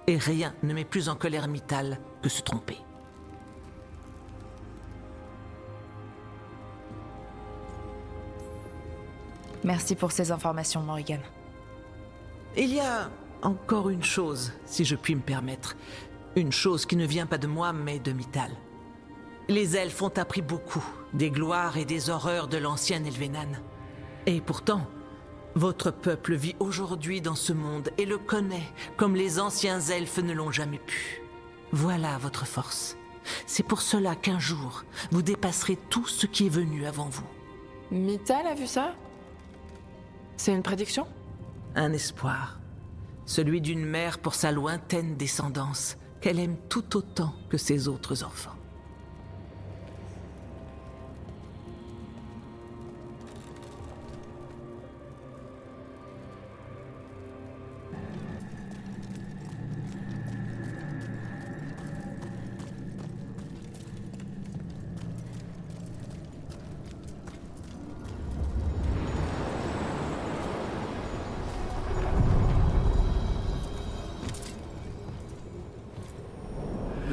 Et rien ne met plus en colère Mythal que se tromper. Merci pour ces informations, Morrigan. Il y a encore une chose, si je puis me permettre. Une chose qui ne vient pas de moi, mais de Mythal. Les elfes ont appris beaucoup, des gloires et des horreurs de l'ancien Elvenan. Et pourtant, votre peuple vit aujourd'hui dans ce monde et le connaît comme les anciens elfes ne l'ont jamais pu. Voilà votre force. C'est pour cela qu'un jour, vous dépasserez tout ce qui est venu avant vous. Mythal a vu ça? C'est une prédiction? Un espoir. Celui d'une mère pour sa lointaine descendance, qu'elle aime tout autant que ses autres enfants.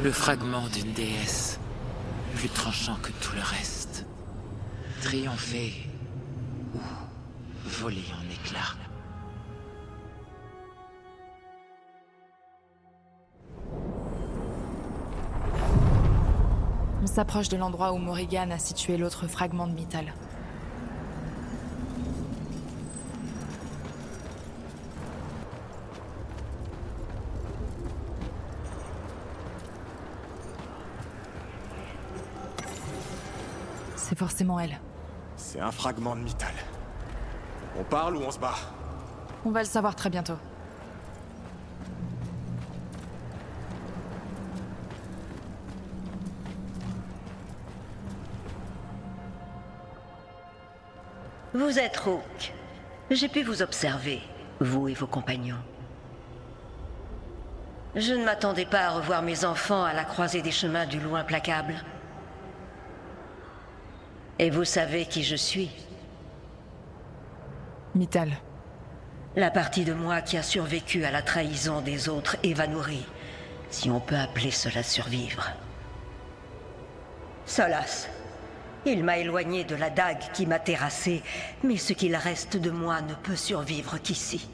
Le fragment d'une déesse, plus tranchant que tout le reste. Triompher ou voler en éclats. On s'approche de l'endroit où Morrigan a situé l'autre fragment de Mythal. C'est forcément elle. C'est un fragment de Mythal. On parle ou on se bat? On va le savoir très bientôt. Vous êtes Rook. J'ai pu vous observer, vous et vos compagnons. Je ne m'attendais pas à revoir mes enfants à la croisée des chemins du loup implacable. Et vous savez qui je suis? Mythal. La partie de moi qui a survécu à la trahison des autres Evanuri, si on peut appeler cela survivre. Solace. Il m'a éloigné de la dague qui m'a terrassé, mais ce qu'il reste de moi ne peut survivre qu'ici.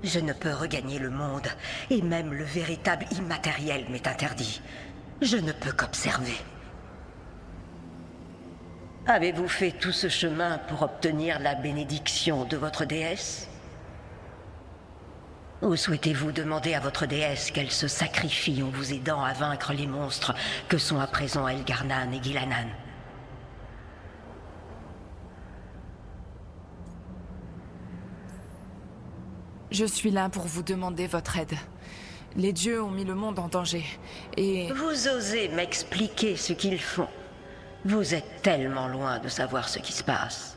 Je ne peux regagner le monde, et même le véritable immatériel m'est interdit. Je ne peux qu'observer. Avez-vous fait tout ce chemin pour obtenir la bénédiction de votre déesse? Ou souhaitez-vous demander à votre déesse qu'elle se sacrifie en vous aidant à vaincre les monstres que sont à présent Elgarnan et Gilanan? Je suis là pour vous demander votre aide. Les dieux ont mis le monde en danger, et... Vous osez m'expliquer ce qu'ils font? Vous êtes tellement loin de savoir ce qui se passe.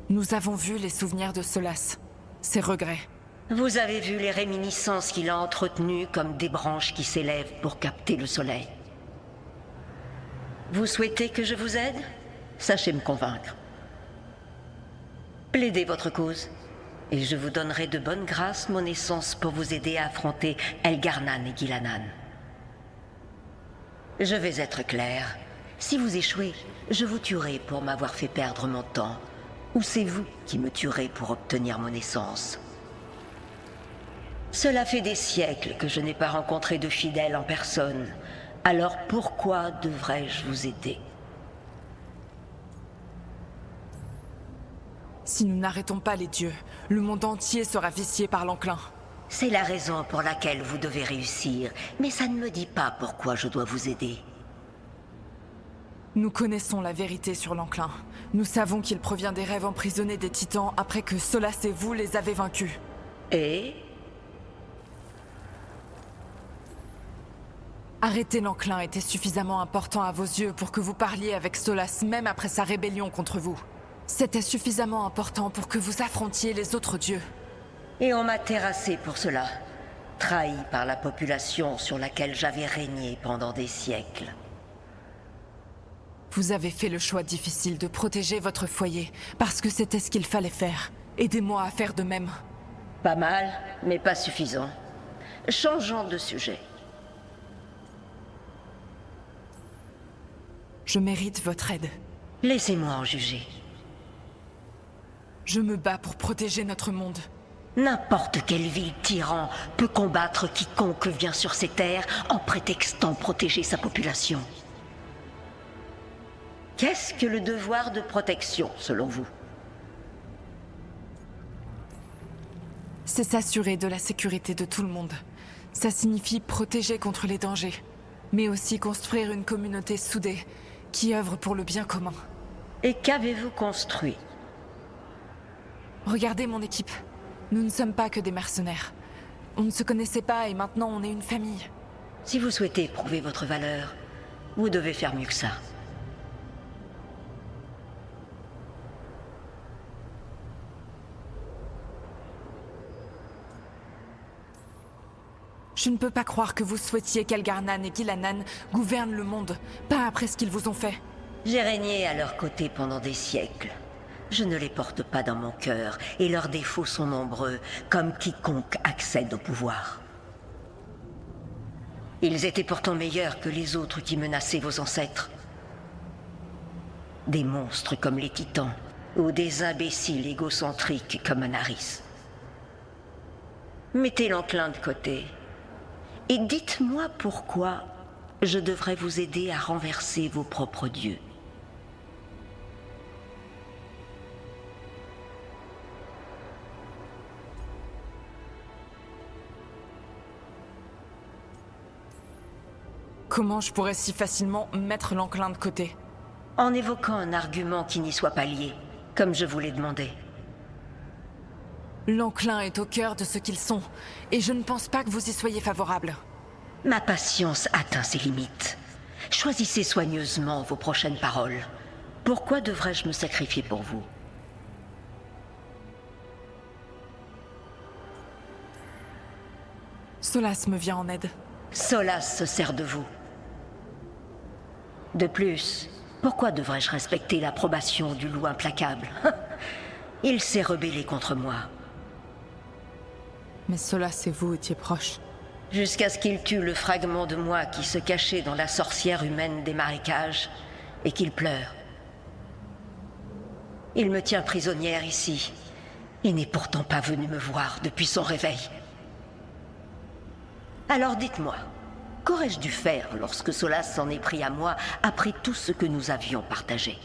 Nous avons vu les souvenirs de Solace, ses regrets. Vous avez vu les réminiscences qu'il a entretenues comme des branches qui s'élèvent pour capter le soleil. Vous souhaitez que je vous aide? Sachez me convaincre. Plaidez votre cause, et je vous donnerai de bonne grâce mon essence pour vous aider à affronter Elgar'nan et Ghilan'nan. Je vais être clair. Si vous échouez, je vous tuerai pour m'avoir fait perdre mon temps. Ou c'est vous qui me tuerez pour obtenir mon essence. Cela fait des siècles que je n'ai pas rencontré de fidèle en personne. Alors pourquoi devrais-je vous aider? Si nous n'arrêtons pas les dieux, le monde entier sera vicié par l'enclin. C'est la raison pour laquelle vous devez réussir, mais ça ne me dit pas pourquoi je dois vous aider. Nous connaissons la vérité sur l'enclin. Nous savons qu'il provient des rêves emprisonnés des titans après que Solas et vous les avez vaincus. Et? Arrêter l'enclin était suffisamment important à vos yeux pour que vous parliez avec Solas même après sa rébellion contre vous. C'était suffisamment important pour que vous affrontiez les autres dieux. Et on m'a terrassé pour cela, trahi par la population sur laquelle j'avais régné pendant des siècles. Vous avez fait le choix difficile de protéger votre foyer, parce que c'était ce qu'il fallait faire. Aidez-moi à faire de même. Pas mal, mais pas suffisant. Changeons de sujet. Je mérite votre aide. Laissez-moi en juger. Je me bats pour protéger notre monde. N'importe quel vil tyran peut combattre quiconque vient sur ces terres en prétextant protéger sa population. Qu'est-ce que le devoir de protection, selon vous? C'est s'assurer de la sécurité de tout le monde. Ça signifie protéger contre les dangers, mais aussi construire une communauté soudée qui œuvre pour le bien commun. Et qu'avez-vous construit? Regardez mon équipe. Nous ne sommes pas que des mercenaires. On ne se connaissait pas et maintenant on est une famille. Si vous souhaitez prouver votre valeur, vous devez faire mieux que ça. Je ne peux pas croire que vous souhaitiez qu'Elgar'nan et Ghilan'nan gouvernent le monde, pas après ce qu'ils vous ont fait. J'ai régné à leur côté pendant des siècles. Je ne les porte pas dans mon cœur, et leurs défauts sont nombreux, comme quiconque accède au pouvoir. Ils étaient pourtant meilleurs que les autres qui menaçaient vos ancêtres. Des monstres comme les titans, ou des imbéciles égocentriques comme Anaris. Mettez l'enclin de côté. Et dites-moi pourquoi je devrais vous aider à renverser vos propres dieux. Comment je pourrais si facilement mettre l'enclin de côté? En évoquant un argument qui n'y soit pas lié, comme je vous l'ai demandé. L'enclin est au cœur de ce qu'ils sont, et je ne pense pas que vous y soyez favorable. Ma patience atteint ses limites. Choisissez soigneusement vos prochaines paroles. Pourquoi devrais-je me sacrifier pour vous? Solas me vient en aide. Solas se sert de vous. De plus, pourquoi devrais-je respecter l'approbation du loup implacable? Il s'est rebellé contre moi. Mais Solas et vous étiez proches. Jusqu'à ce qu'il tue le fragment de moi qui se cachait dans la sorcière humaine des marécages, et qu'il pleure. Il me tient prisonnière ici, et n'est pourtant pas venu me voir depuis son réveil. Alors dites-moi, qu'aurais-je dû faire lorsque Solas s'en est pris à moi après tout ce que nous avions partagé?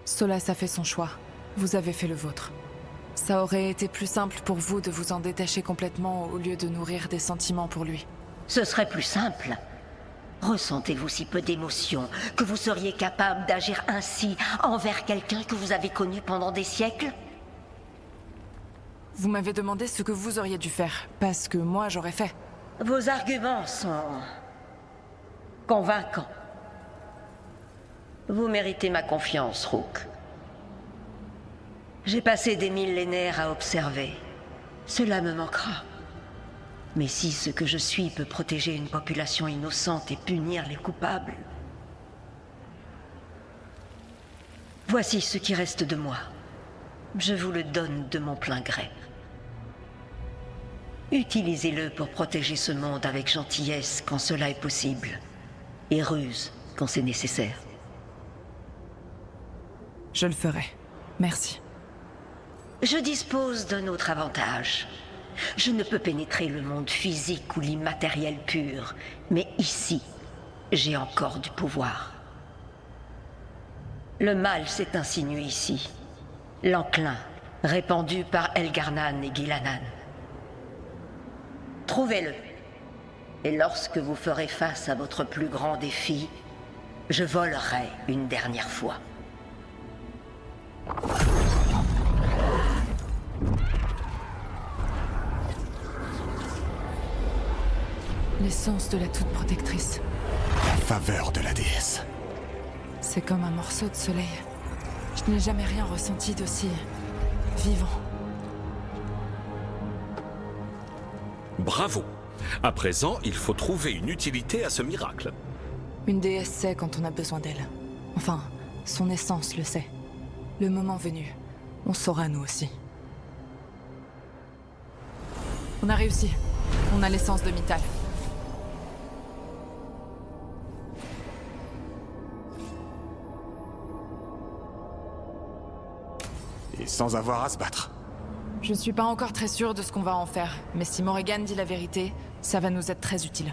Solas a fait son choix. Vous avez fait le vôtre. Ça aurait été plus simple pour vous de vous en détacher complètement au lieu de nourrir des sentiments pour lui. Ce serait plus simple. Ressentez-vous si peu d'émotion que vous seriez capable d'agir ainsi envers quelqu'un que vous avez connu pendant des siècles? Vous m'avez demandé ce que vous auriez dû faire, pas ce que moi j'aurais fait. Vos arguments sont convaincants. Vous méritez ma confiance, Rook. J'ai passé des millénaires à observer. Cela me manquera. Mais si ce que je suis peut protéger une population innocente et punir les coupables... Voici ce qui reste de moi. Je vous le donne de mon plein gré. Utilisez-le pour protéger ce monde avec gentillesse quand cela est possible, et ruse quand c'est nécessaire. Je le ferai. Merci. Je dispose d'un autre avantage. Je ne peux pénétrer le monde physique ou l'immatériel pur, mais ici, j'ai encore du pouvoir. Le mal s'est insinué ici. L'enclin, répandu par Elgar'nan et Ghilan'nan. Trouvez-le. Et lorsque vous ferez face à votre plus grand défi, je volerai une dernière fois. L'essence de la toute protectrice. La faveur de la déesse. C'est comme un morceau de soleil. Je n'ai jamais rien ressenti d'aussi vivant. Bravo. À présent, il faut trouver une utilité à ce miracle. Une déesse sait quand on a besoin d'elle. Enfin, son essence le sait. Le moment venu, on saura nous aussi. On a réussi. On a l'essence de Mythal. Et sans avoir à se battre. Je suis pas encore très sûre de ce qu'on va en faire, mais si Morrigan dit la vérité, ça va nous être très utile.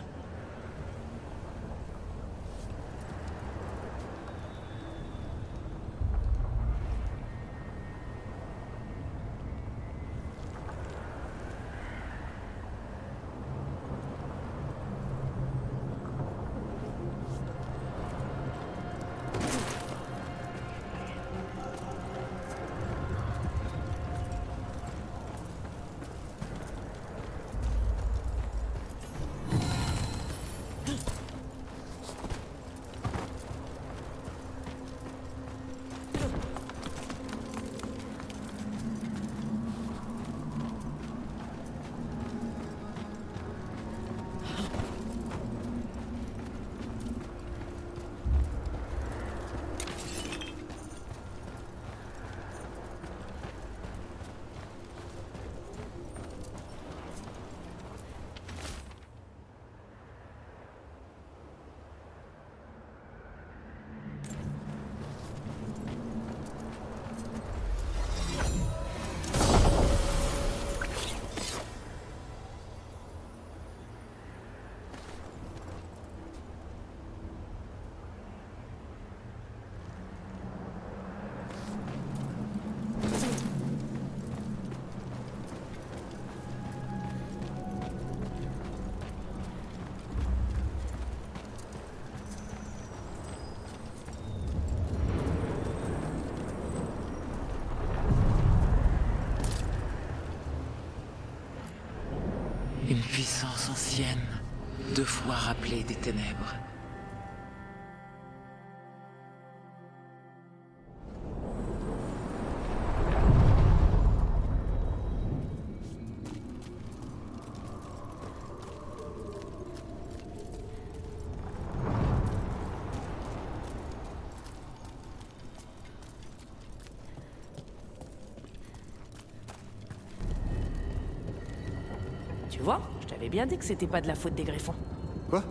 Une puissance ancienne, 2 fois rappelée des ténèbres. Tu vois, je t'avais bien dit que c'était pas de la faute des Griffons. Quoi?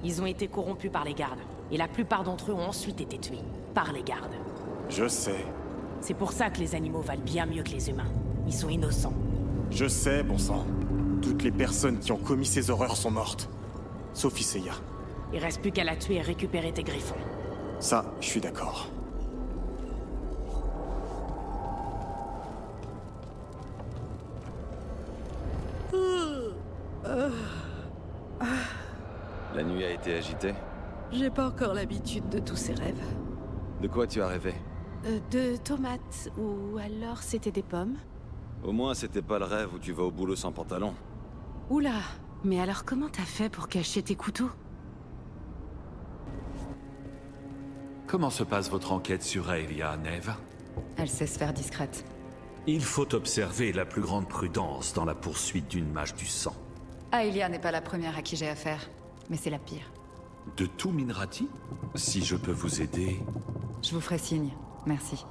Ils ont été corrompus par les gardes, et la plupart d'entre eux ont ensuite été tués, par les gardes. Je sais. C'est pour ça que les animaux valent bien mieux que les humains. Ils sont innocents. Je sais, bon sang. Toutes les personnes qui ont commis ces horreurs sont mortes. Sauf Isaiah. Il reste plus qu'à la tuer et récupérer tes Griffons. Ça, je suis d'accord. La nuit a été agitée? J'ai pas encore l'habitude de tous ces rêves. De quoi tu as rêvé? De tomates, ou alors c'était des pommes. Au moins, c'était pas le rêve où tu vas au boulot sans pantalon. Oula, mais alors comment t'as fait pour cacher tes couteaux? Comment se passe votre enquête sur Aelia, Neve? Elle sait se faire discrète. Il faut observer la plus grande prudence dans la poursuite d'une mage du sang. Aelia n'est pas la première à qui j'ai affaire, mais c'est la pire. De tout Minrati? Si je peux vous aider... Je vous ferai signe. Merci.